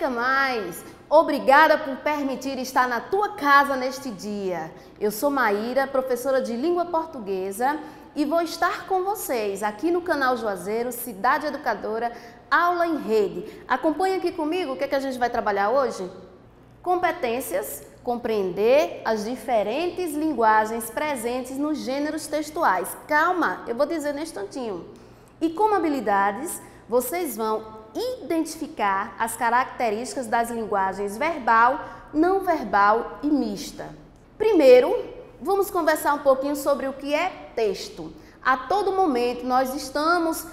Diga Mais! Obrigada por permitir estar na tua casa neste dia. Eu sou Maíra, professora de língua portuguesa, e vou estar com vocês aqui no canal Juazeiro, Cidade Educadora, Aula em Rede. Acompanhe aqui comigo o que a gente vai trabalhar hoje? Competências, compreender as diferentes linguagens presentes nos gêneros textuais. Calma, eu vou dizer neste instantinho. E como habilidades, vocês vão identificar as características das linguagens verbal, não verbal e mista. Primeiro, vamos conversar um pouquinho sobre o que é texto. A todo momento nós estamos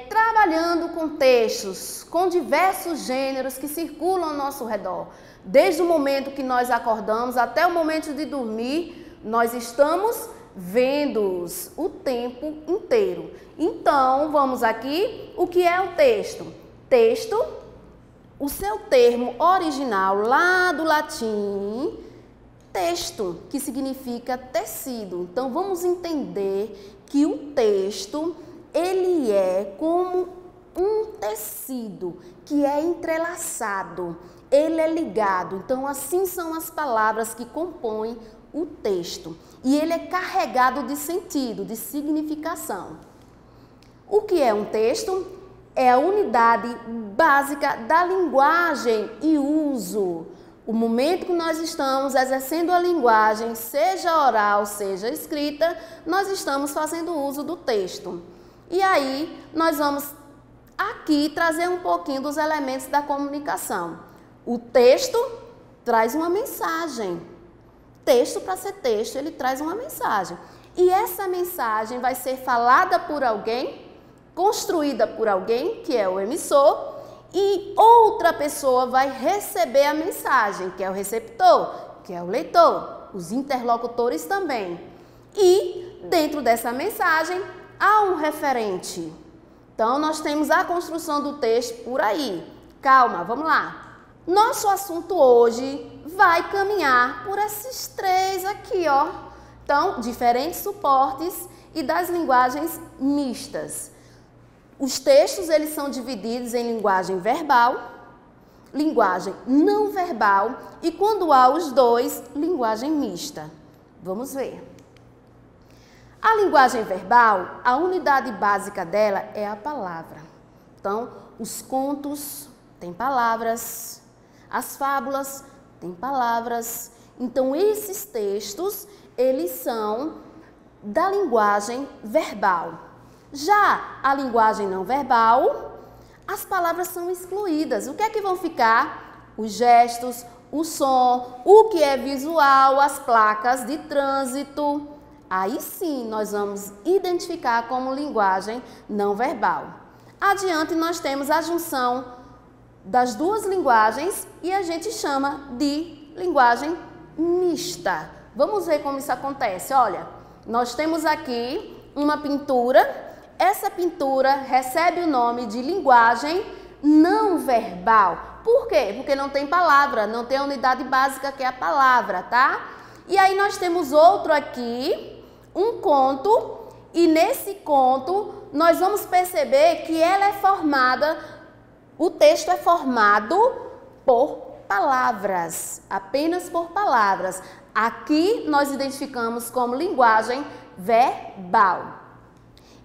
trabalhando com textos, com diversos gêneros que circulam ao nosso redor. Desde o momento que nós acordamos até o momento de dormir, nós estamos vendo-os o tempo inteiro. Então, vamos aqui, o que é o texto? Texto, o seu termo original lá do latim, texto, que significa tecido. Então, vamos entender que o texto, ele é como um tecido que é entrelaçado, ele é ligado. Então, assim são as palavras que compõem o texto. E ele é carregado de sentido, de significação. O que é um texto? É a unidade básica da linguagem e uso. O momento que nós estamos exercendo a linguagem, seja oral, seja escrita, nós estamos fazendo uso do texto. E aí, nós vamos aqui trazer um pouquinho dos elementos da comunicação. O texto traz uma mensagem. Texto, para ser texto, ele traz uma mensagem. E essa mensagem vai ser falada por alguém, construída por alguém, que é o emissor, e outra pessoa vai receber a mensagem, que é o receptor, que é o leitor, os interlocutores também. E dentro dessa mensagem há um referente. Então, nós temos a construção do texto por aí. Calma, vamos lá. Nosso assunto hoje vai caminhar por esses três aqui, ó. Então, diferentes suportes e das linguagens mistas. Os textos, eles são divididos em linguagem verbal, linguagem não verbal e, quando há os dois, linguagem mista. Vamos ver. A linguagem verbal, a unidade básica dela é a palavra. Então, os contos têm palavras, as fábulas têm palavras. Então, esses textos, eles são da linguagem verbal. Já a linguagem não verbal, as palavras são excluídas. O que é que vão ficar? Os gestos, o som, o que é visual, as placas de trânsito. Aí sim, nós vamos identificar como linguagem não verbal. Adiante, nós temos a junção das duas linguagens e a gente chama de linguagem mista. Vamos ver como isso acontece. Olha, nós temos aqui uma pintura. Essa pintura recebe o nome de linguagem não verbal. Por quê? Porque não tem palavra, não tem a unidade básica que é a palavra, tá? E aí nós temos outro aqui, um conto, e nesse conto nós vamos perceber que ela é formada, o texto é formado por palavras, apenas por palavras. Aqui nós identificamos como linguagem verbal.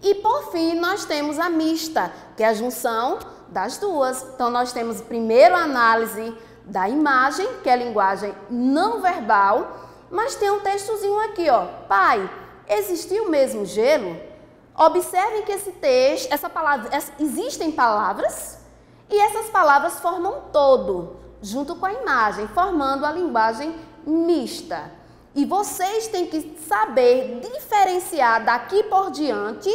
E por fim, nós temos a mista, que é a junção das duas. Então, nós temos primeiro a análise da imagem, que é a linguagem não verbal, mas tem um textozinho aqui, ó. Pai, existiu o mesmo gelo? Observem que esse texto, existem palavras e essas palavras formam todo, junto com a imagem, formando a linguagem mista. E vocês têm que saber diferenciar daqui por diante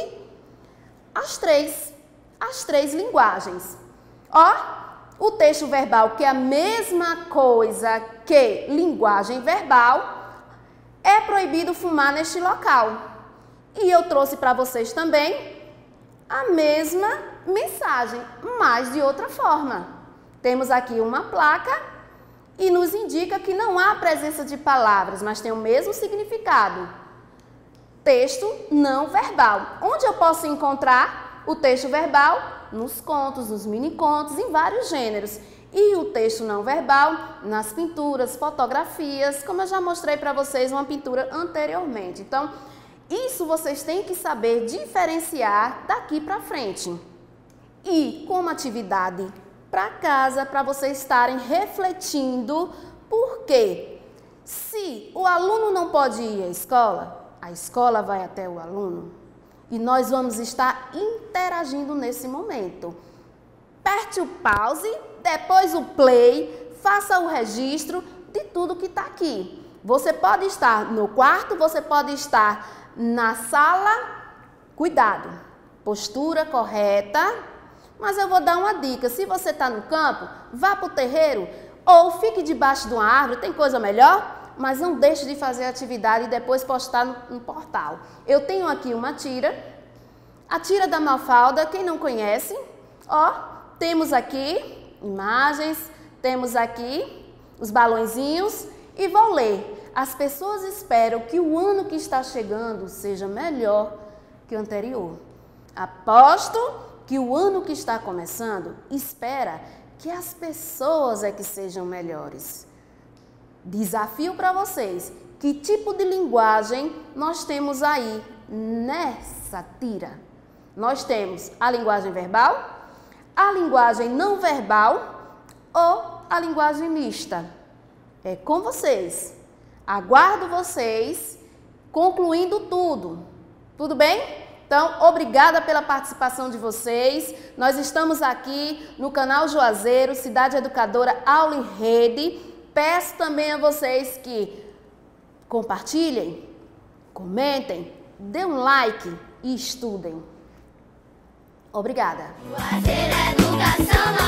as três linguagens. Ó, o texto verbal, que é a mesma coisa que linguagem verbal, é proibido fumar neste local. E eu trouxe para vocês também a mesma mensagem, mas de outra forma. Temos aqui uma placa e nos indica que não há presença de palavras, mas tem o mesmo significado. Texto não verbal. Onde eu posso encontrar o texto verbal? Nos contos, nos mini-contos, em vários gêneros. E o texto não verbal nas pinturas, fotografias, como eu já mostrei para vocês uma pintura anteriormente. Então, isso vocês têm que saber diferenciar daqui para frente. E como atividade para casa, para vocês estarem refletindo, porque se o aluno não pode ir à escola, a escola vai até o aluno e nós vamos estar interagindo nesse momento. Aperte o pause, depois o play, faça o registro de tudo que está aqui. Você pode estar no quarto, você pode estar na sala, cuidado, postura correta, mas eu vou dar uma dica, se você está no campo, vá para o terreiro ou fique debaixo de uma árvore, tem coisa melhor, mas não deixe de fazer a atividade e depois postar no portal. Eu tenho aqui uma tira, a tira da Mafalda, quem não conhece, ó, temos aqui imagens, temos aqui os balõezinhos e vou ler. As pessoas esperam que o ano que está chegando seja melhor que o anterior. Aposto que o ano que está começando espera que as pessoas é que sejam melhores. Desafio para vocês, que tipo de linguagem nós temos aí nessa tira? Nós temos a linguagem verbal, a linguagem não verbal ou a linguagem mista. É com vocês. Aguardo vocês concluindo tudo. Tudo bem? Então, obrigada pela participação de vocês. Nós estamos aqui no canal Juazeiro, Cidade Educadora Aula em Rede. Peço também a vocês que compartilhem, comentem, dê um like e estudem. Obrigada. Juazeiro Educação.